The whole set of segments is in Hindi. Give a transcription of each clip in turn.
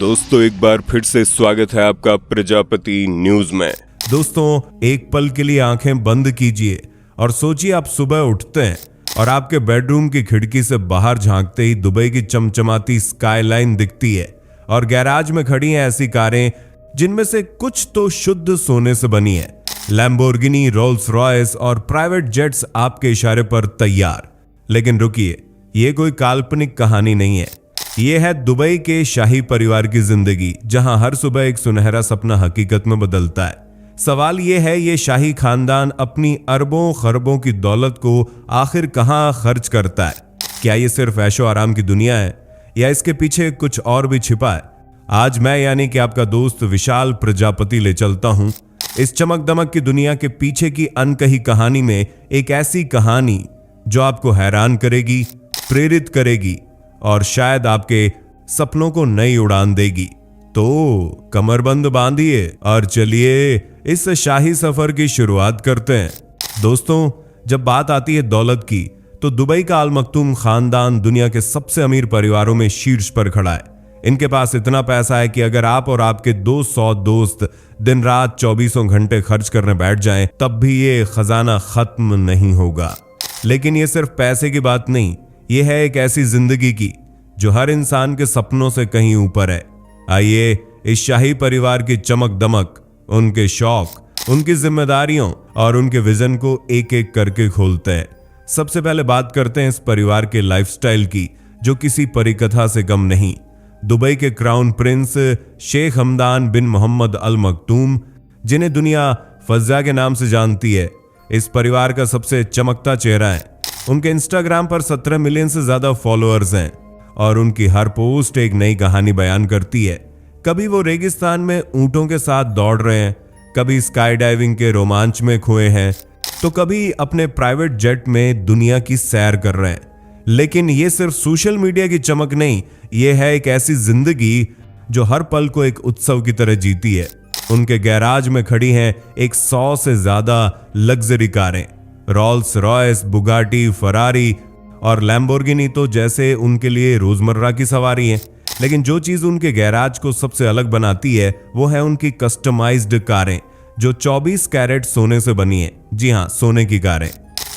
दोस्तों एक बार फिर से स्वागत है आपका प्रजापति न्यूज में। दोस्तों एक पल के लिए आंखें बंद कीजिए और सोचिए आप सुबह उठते हैं और आपके बेडरूम की खिड़की से बाहर झांकते ही दुबई की चमचमाती स्काईलाइन दिखती है और गैराज में खड़ी हैं ऐसी कारें जिनमें से कुछ तो शुद्ध सोने से बनी है। लैम्बोर्गिनी, रोल्स रॉयस और प्राइवेट जेट्स आपके इशारे पर तैयार। लेकिन रुकिए, ये कोई काल्पनिक कहानी नहीं है। ये है दुबई के शाही परिवार की जिंदगी, जहां हर सुबह एक सुनहरा सपना हकीकत में बदलता है। सवाल ये है, ये शाही खानदान अपनी अरबों खरबों की दौलत को आखिर कहां खर्च करता है? क्या ये सिर्फ ऐशो आराम की दुनिया है या इसके पीछे कुछ और भी छिपा है? आज मैं यानी कि आपका दोस्त विशाल प्रजापति ले चलता हूं इस चमक दमक की दुनिया के पीछे की अनकही कहानी में, एक ऐसी कहानी जो आपको हैरान करेगी, प्रेरित करेगी और शायद आपके सपनों को नई उड़ान देगी। तो कमरबंद बांधिए और चलिए इस शाही सफर की शुरुआत करते हैं। दोस्तों, जब बात आती है दौलत की, तो दुबई का अल मखतूम खानदान दुनिया के सबसे अमीर परिवारों में शीर्ष पर खड़ा है। इनके पास इतना पैसा है कि अगर आप और आपके 200 दोस्त दिन रात 24 घंटे खर्च करने बैठ जाएं, तब भी ये खजाना खत्म नहीं होगा। लेकिन ये सिर्फ पैसे की बात नहीं, ये है एक ऐसी जिंदगी की जो हर इंसान के सपनों से कहीं ऊपर है। आइए इस शाही परिवार की चमक दमक, उनके शौक, उनकी जिम्मेदारियों और उनके विजन को एक एक करके खोलते हैं। सबसे पहले बात करते हैं इस परिवार के लाइफस्टाइल की, जो किसी परिकथा से कम नहीं। दुबई के क्राउन प्रिंस शेख हमदान बिन मोहम्मद अल मखतूम, जिन्हें दुनिया फज्जा के नाम से जानती है, इस परिवार का सबसे चमकता चेहरा है। उनके इंस्टाग्राम पर 17 मिलियन से ज्यादा फॉलोअर्स हैं और उनकी हर पोस्ट एक नई कहानी बयान करती है। कभी वो रेगिस्तान में ऊंटों के साथ दौड़ रहे हैं, कभी स्काई डाइविंग के रोमांच में खोए हैं, तो कभी अपने प्राइवेट जेट में दुनिया की सैर कर रहे हैं। लेकिन ये सिर्फ सोशल मीडिया की चमक नहीं, ये है एक ऐसी जिंदगी जो हर पल को एक उत्सव की तरह जीती है। उनके गैराज में खड़ी हैं 100 से ज्यादा लग्जरी कारें। रोल्स रॉयस, बुगाटी, फरारी और लैम्बोर्गिनी तो जैसे उनके लिए रोजमर्रा की सवारी है। लेकिन जो चीज उनके गैराज को सबसे अलग बनाती है वो है उनकी कस्टमाइज्ड कारें, जो 24 कैरेट सोने से बनी है। जी हाँ, सोने की कारें।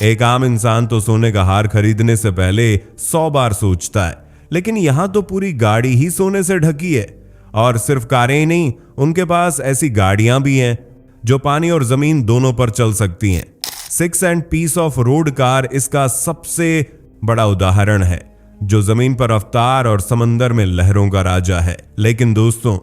एक आम इंसान तो सोने का हार खरीदने से पहले 100 बार सोचता है, लेकिन यहां तो पूरी गाड़ी ही सोने से ढकी है। और सिर्फ कारें ही नहीं, उनके पास ऐसी गाड़ियां भी हैं जो पानी और जमीन दोनों पर चल सकती हैं। 6 and piece of road car इसका सबसे बड़ा उदाहरण है, जो जमीन पर रफ्तार और समंदर में लहरों का राजा है। लेकिन दोस्तों,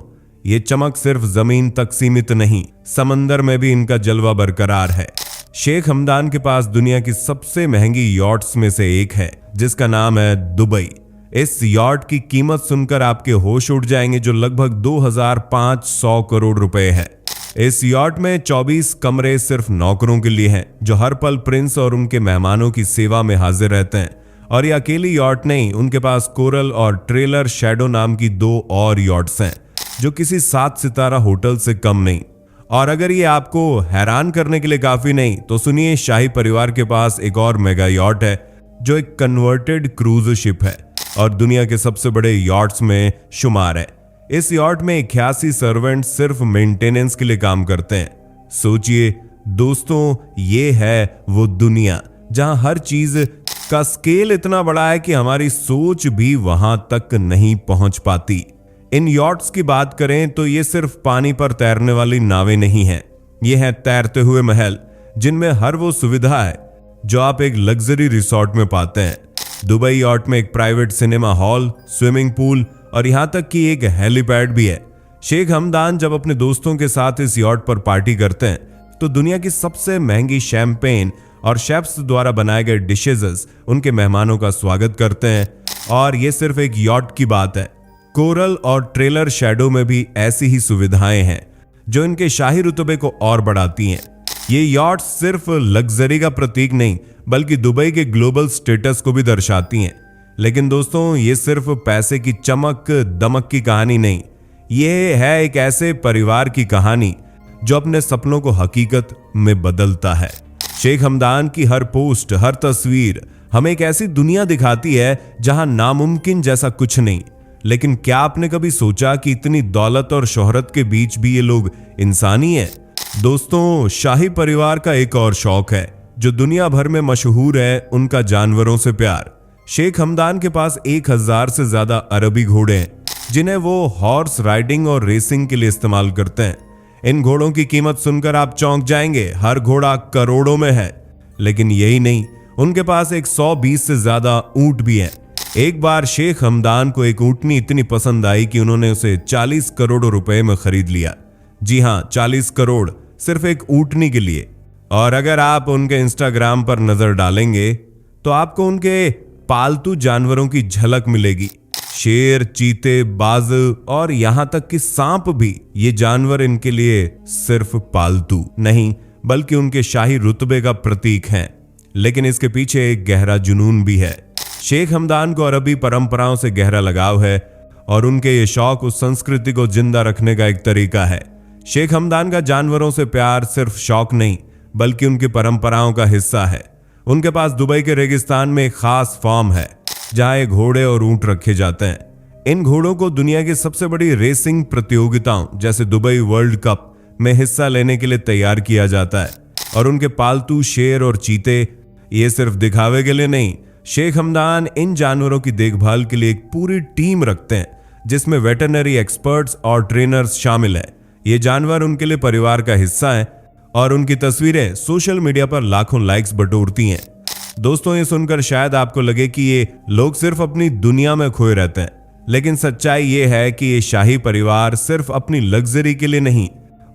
ये चमक सिर्फ जमीन तक सीमित नहीं, समंदर में भी इनका जलवा बरकरार है। शेख हमदान के पास दुनिया की सबसे महंगी यॉट्स में से एक है, जिसका नाम है दुबई। इस यॉट की कीमत सुनकर आपके होश उड़ जाएंगे, जो लगभग 2500 करोड़ रुपए है। इस यॉट में 24 कमरे सिर्फ नौकरों के लिए हैं, जो हर पल प्रिंस और उनके मेहमानों की सेवा में हाजिर रहते हैं। और ये अकेली यॉट नहीं, उनके पास कोरल और ट्रेलर शैडो नाम की 2 और यॉट्स हैं, जो किसी 7 सितारा होटल से कम नहीं। और अगर ये आपको हैरान करने के लिए काफी नहीं, तो सुनिए, शाही परिवार के पास एक और मेगा यॉट है, जो एक कन्वर्टेड क्रूज शिप है और दुनिया के सबसे बड़े यॉट्स में शुमार है। इस यॉट में 81 सर्वेंट सिर्फ मेंटेनेंस के लिए काम करते हैं। सोचिए दोस्तों, ये है वो दुनिया जहां हर चीज का स्केल इतना बड़ा है कि हमारी सोच भी वहां तक नहीं पहुंच पाती। इन यॉट्स की बात करें तो ये सिर्फ पानी पर तैरने वाली नावें नहीं हैं, ये हैं तैरते हुए महल, जिनमें हर वो सुविधा है जो आप एक लग्जरी रिसोर्ट में पाते हैं। दुबई यॉट में एक private cinema hall, swimming pool और यहां तक कि एक हेलीपैड भी है। शेख हमदान जब अपने दोस्तों के साथ इस यॉट पर पार्टी करते हैं, तो दुनिया की सबसे महंगी शैंपेन और शेफ्स द्वारा बनाए गए डिशेस उनके मेहमानों का स्वागत करते हैं। और ये सिर्फ एक यॉट की बात है, कोरल और ट्रेलर शैडो में भी ऐसी ही सुविधाएं हैं, जो इनके शाही रुतबे को और बढ़ाती हैं। ये यॉट सिर्फ लग्जरी का प्रतीक नहीं, बल्कि दुबई के ग्लोबल स्टेटस को भी दर्शाती हैं। लेकिन दोस्तों, ये सिर्फ पैसे की चमक दमक की कहानी नहीं, ये है एक ऐसे परिवार की कहानी जो अपने सपनों को हकीकत में बदलता है। शेख हमदान की हर पोस्ट, हर तस्वीर हमें एक ऐसी दुनिया दिखाती है जहां नामुमकिन जैसा कुछ नहीं, लेकिन क्या आपने कभी सोचा कि इतनी दौलत और शोहरत के बीच भी ये लोग इंसान ही हैं? दोस्तों, शाही परिवार का एक और शौक है जो दुनिया भर में मशहूर है, उनका जानवरों से प्यार। शेख हमदान के पास 1000 से ज्यादा अरबी घोड़े हैं जिन्हें वो हॉर्स राइडिंग और रेसिंग के लिए इस्तेमाल करते हैं। इन घोड़ों की कीमत सुनकर आप चौंक जाएंगे, हर घोड़ा करोड़ों में है। लेकिन यही नहीं, उनके पास 120 से ज्यादा ऊंट भी हैं। एक बार शेख हमदान को एक ऊंटनी इतनी पसंद आई कि उन्होंने उसे 40 करोड़ रुपए में खरीद लिया। जी हां, 40 करोड़ सिर्फ एक ऊंटनी के लिए। और अगर आप उनके इंस्टाग्राम पर नजर डालेंगे तो आपको उनके पालतू जानवरों की झलक मिलेगी। शेर, चीते, बाज और यहां तक कि सांप भी, ये जानवर इनके लिए सिर्फ पालतू नहीं बल्कि उनके शाही रुतबे का प्रतीक हैं। लेकिन इसके पीछे एक गहरा जुनून भी है। शेख हमदान को अरबी परंपराओं से गहरा लगाव है और उनके ये शौक उस संस्कृति को जिंदा रखने का एक तरीका है। शेख हमदान का जानवरों से प्यार सिर्फ शौक नहीं बल्कि उनकी परंपराओं का हिस्सा है। उनके पास दुबई के रेगिस्तान में एक खास फार्म है जहां एक घोड़े और ऊंट रखे जाते हैं। इन घोड़ों को दुनिया की सबसे बड़ी रेसिंग प्रतियोगिताओं जैसे दुबई वर्ल्ड कप में हिस्सा लेने के लिए तैयार किया जाता है। और उनके पालतू शेर और चीते ये सिर्फ दिखावे के लिए नहीं, शेख हमदान इन जानवरों की देखभाल के लिए एक पूरी टीम रखते हैं जिसमें वेटरनरी एक्सपर्ट्स और ट्रेनर्स शामिल हैं। ये जानवर उनके लिए परिवार का हिस्सा है और उनकी तस्वीरें सोशल मीडिया पर लाखों लाइक्स बटोरती हैं। दोस्तों, ये सुनकर शायद आपको लगे कि ये लोग सिर्फ अपनी दुनिया में खोए रहते हैं, लेकिन सच्चाई ये है कि ये शाही परिवार सिर्फ अपनी लग्जरी के लिए नहीं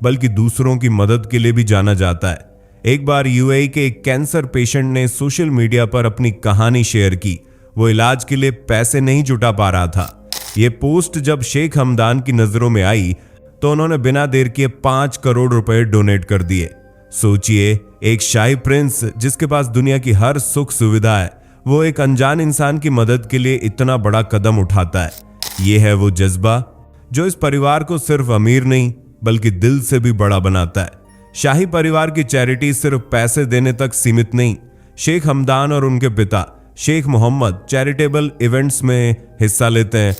बल्कि दूसरों की मदद के लिए भी जाना जाता है। एक बार यूएई के एक कैंसर पेशेंट ने सोशल मीडिया पर अपनी कहानी शेयर की। वो इलाज के लिए पैसे नहीं जुटा पा रहा था। ये पोस्ट जब शेख हमदान की नजरों में आई तो उन्होंने बिना देर किए 5 करोड़ रुपए डोनेट कर दिए। सोचिए, एक शाही प्रिंस जिसके पास दुनिया की हर सुख सुविधा है, वो एक अनजान इंसान की मदद के लिए इतना बड़ा कदम उठाता है। ये है वो जज्बा जो इस परिवार को सिर्फ अमीर नहीं बल्कि दिल से भी बड़ा बनाता है। शाही परिवार की चैरिटी सिर्फ पैसे देने तक सीमित नहीं। शेख हमदान और उनके पिता शेख मोहम्मद चैरिटेबल इवेंट्स में हिस्सा लेते हैं,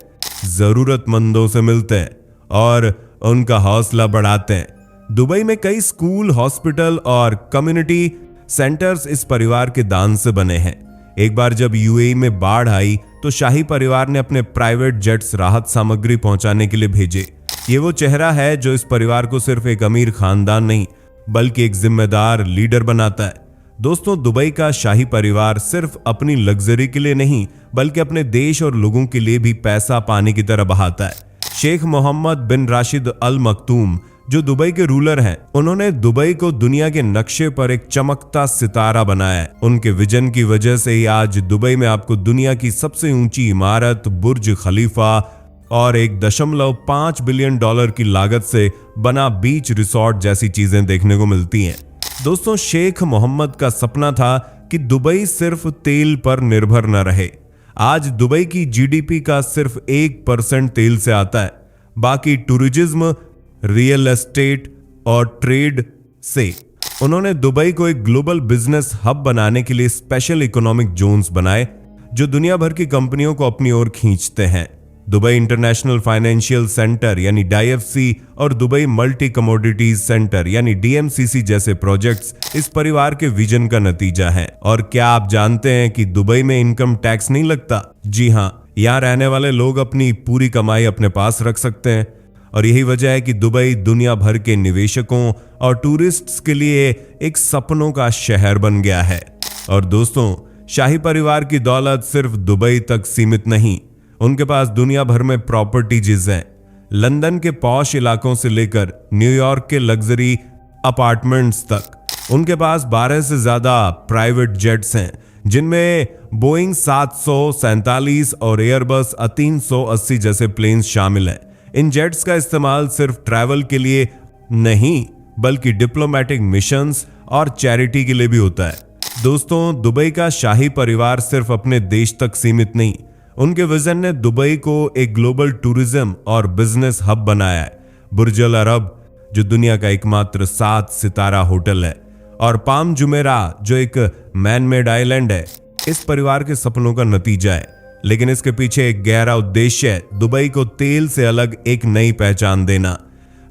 जरूरतमंदों से मिलते हैं और उनका हौसला बढ़ाते हैं। दुबई में कई स्कूल, हॉस्पिटल और कम्युनिटी सेंटर्स इस परिवार के दान से बने हैं। एक बार जब यूएई में बाढ़ आई तो शाही परिवार ने अपने प्राइवेट जेट्स राहत सामग्री पहुंचाने के लिए भेजे। ये वो चेहरा है जो इस परिवार को सिर्फ एक अमीर खानदान नहीं बल्कि एक जिम्मेदार लीडर बनाता है। दोस्तों, दुबई का शाही परिवार सिर्फ अपनी लग्जरी के लिए नहीं बल्कि अपने देश और लोगों के लिए भी पैसा पानी की तरह बहाता है। शेख मोहम्मद बिन राशिद अल मखतूम जो दुबई के रूलर हैं, उन्होंने दुबई को दुनिया के नक्शे पर एक चमकता सितारा बनाया है। उनके विजन की वजह से ही आज दुबई में आपको दुनिया की सबसे ऊंची इमारत, बुर्ज खलीफा और $1.5 बिलियन की लागत से बना बीच रिसोर्ट जैसी चीजें देखने को मिलती हैं। दोस्तों, शेख मोहम्मद का सपना था कि दुबई सिर्फ तेल पर निर्भर न रहे। आज दुबई की जीडीपी का सिर्फ 1% तेल से आता है, बाकी टूरिज्म, रियल एस्टेट और ट्रेड से। उन्होंने दुबई को एक ग्लोबल बिजनेस हब बनाने के लिए स्पेशल इकोनॉमिक जोन्स बनाए जो दुनिया भर की कंपनियों को अपनी ओर खींचते हैं। दुबई इंटरनेशनल फाइनेंशियल सेंटर यानी DIFC और दुबई मल्टी कमोडिटीज सेंटर यानी DMCC जैसे प्रोजेक्ट्स इस परिवार के विजन का नतीजा हैं। और क्या आप जानते हैं कि दुबई में इनकम टैक्स नहीं लगता? जी हां, यहाँ रहने वाले लोग अपनी पूरी कमाई अपने पास रख सकते हैं। और यही वजह है कि दुबई दुनिया भर के निवेशकों और टूरिस्ट्स के लिए एक सपनों का शहर बन गया है। और दोस्तों, शाही परिवार की दौलत सिर्फ दुबई तक सीमित नहीं, उनके पास दुनिया भर में प्रॉपर्टीज हैं। लंदन के पॉश इलाकों से लेकर न्यूयॉर्क के लग्जरी अपार्टमेंट्स तक उनके पास 12 से ज्यादा प्राइवेट जेट्स हैं जिनमें बोइंग 747 और एयरबस A380 जैसे प्लेन्स शामिल हैं। इन जेट्स का इस्तेमाल सिर्फ ट्रैवल के लिए नहीं बल्कि डिप्लोमेटिक मिशंस और चैरिटी के लिए भी होता है। दोस्तों, दुबई का शाही परिवार सिर्फ अपने देश तक सीमित नहीं, उनके विजन ने दुबई को एक ग्लोबल टूरिज्म और बिजनेस हब बनाया है। बुर्ज अल अरब जो दुनिया का एकमात्र 7 सितारा होटल है और पाम जुमेरा जो एक मैन मेड आइलैंड है, इस परिवार के सपनों का नतीजा है। लेकिन इसके पीछे एक गहरा उद्देश्य है, दुबई को तेल से अलग एक नई पहचान देना।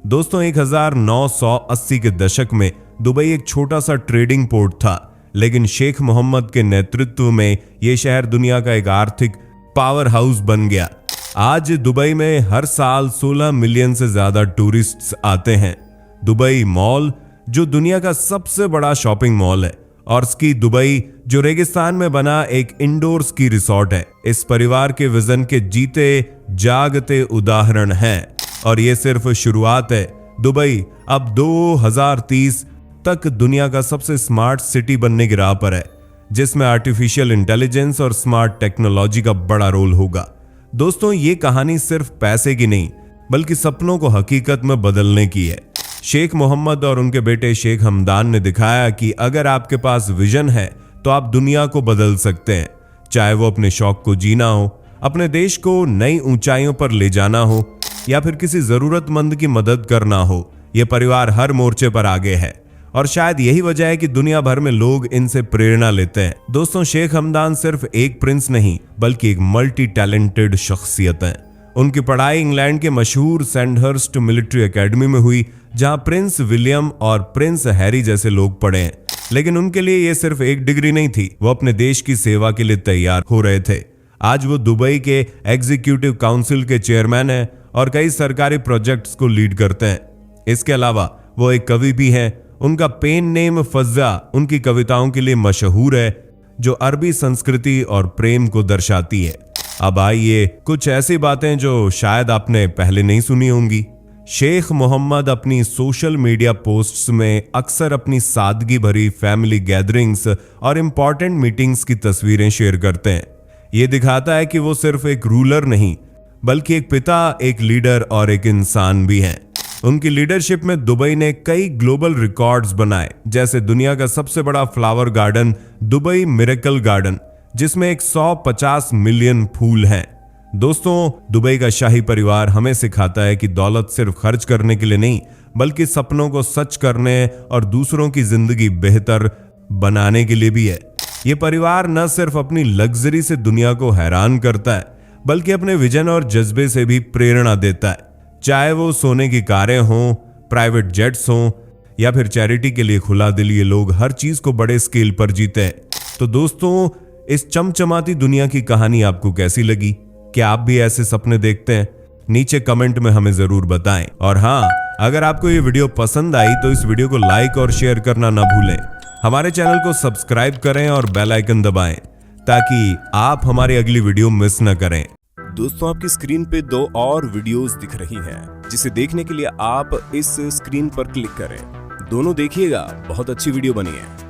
दोस्तों 1980 के दशक में दुबई एक छोटा सा ट्रेडिंग पोर्ट था, लेकिन शेख मोहम्मद के नेतृत्व में यह शहर दुनिया का एक आर्थिक पावर हाउस बन गया। आज दुबई में हर साल 16 मिलियन से ज्यादा टूरिस्ट्स आते हैं। दुबई मॉल जो दुनिया का सबसे बड़ा शॉपिंग मॉल है, और स्की दुबई जो रेगिस्तान में बना एक इंडोर स्की रिसॉर्ट है, इस परिवार के विजन के जीते जागते उदाहरण हैं। और ये सिर्फ शुरुआत है। दुबई अब 2030 तक दुनिया का सबसे स्मार्ट सिटी बनने की राह पर है, जिसमें आर्टिफिशियल इंटेलिजेंस और स्मार्ट टेक्नोलॉजी का बड़ा रोल होगा। दोस्तों ये कहानी सिर्फ पैसे की नहीं, बल्कि सपनों को हकीकत में बदलने की है। शेख मोहम्मद और उनके बेटे शेख हमदान ने दिखाया कि अगर आपके पास विजन है तो आप दुनिया को बदल सकते हैं, चाहे वो अपने शौक को जीना हो, अपने देश को नई ऊंचाइयों पर ले जाना हो, या फिर किसी जरूरतमंद की मदद करना हो। यह परिवार हर मोर्चे पर आगे है, और शायद यही वजह है कि दुनिया भर में लोग इनसे प्रेरणा लेते हैं। दोस्तों शेख हमदान सिर्फ एक प्रिंस नहीं, बल्कि एक मल्टी टैलेंटेड शख्सियत है। उनकी पढ़ाई इंग्लैंड के मशहूर सैंडहर्स्ट मिलिट्री एकेडमी में हुई, जहां प्रिंस विलियम और प्रिंस हैरी जैसे लोग पढ़े हैं। लेकिन उनके लिए यह सिर्फ एक डिग्री नहीं थी, वो अपने देश की सेवा के लिए तैयार हो रहे थे। आज वो दुबई के एग्जीक्यूटिव काउंसिल के चेयरमैन हैं और कई सरकारी प्रोजेक्ट्स को लीड करते हैं। इसके अलावा वो एक कवि भी हैं। उनका पेन नेम फज्जा उनकी कविताओं के लिए मशहूर है, जो अरबी संस्कृति और प्रेम को दर्शाती है। अब आइए कुछ ऐसी बातें जो शायद आपने पहले नहीं सुनी होंगी। शेख मोहम्मद अपनी सोशल मीडिया पोस्ट्स में अक्सर अपनी सादगी भरी फैमिली गैदरिंग्स और इंपॉर्टेंट मीटिंग्स की तस्वीरें शेयर करते हैं। ये दिखाता है कि वो सिर्फ एक रूलर नहीं, बल्कि एक पिता, एक लीडर और एक इंसान भी हैं। उनकी लीडरशिप में दुबई ने कई ग्लोबल रिकॉर्ड्स बनाए, जैसे दुनिया का सबसे बड़ा flower garden Dubai miracle garden, जिसमें 150 मिलियन फूल हैं। दोस्तों दुबई का शाही परिवार हमें सिखाता है कि दौलत सिर्फ खर्च करने के लिए नहीं, बल्कि सपनों को सच करने और दूसरों की जिंदगी बेहतर बनाने के लिए भी है। ये परिवार न सिर्फ अपनी लग्जरी से दुनिया को हैरान करता है, बल्कि अपने विजन और जज्बे से भी प्रेरणा देता है। चाहे वो सोने की कारें हों, प्राइवेट जेट्स हों, या फिर चैरिटी के लिए खुला दिल, ये लोग हर चीज को बड़े स्केल पर जीते हैं। तो दोस्तों इस चमचमाती दुनिया की कहानी आपको कैसी लगी? क्या आप भी ऐसे सपने देखते हैं? नीचे कमेंट में हमें जरूर बताएं। और हाँ, अगर आपको ये वीडियो पसंद आई तो इस वीडियो को लाइक और शेयर करना ना भूलें। हमारे चैनल को सब्सक्राइब करें और बेल आइकन दबाएं, ताकि आप हमारी अगली वीडियो मिस न करें। दोस्तों आपकी स्क्रीन पे 2 और वीडियोस दिख रही हैं, जिसे देखने के लिए आप इस स्क्रीन पर क्लिक करें। दोनों देखिएगा, बहुत अच्छी वीडियो बनी है।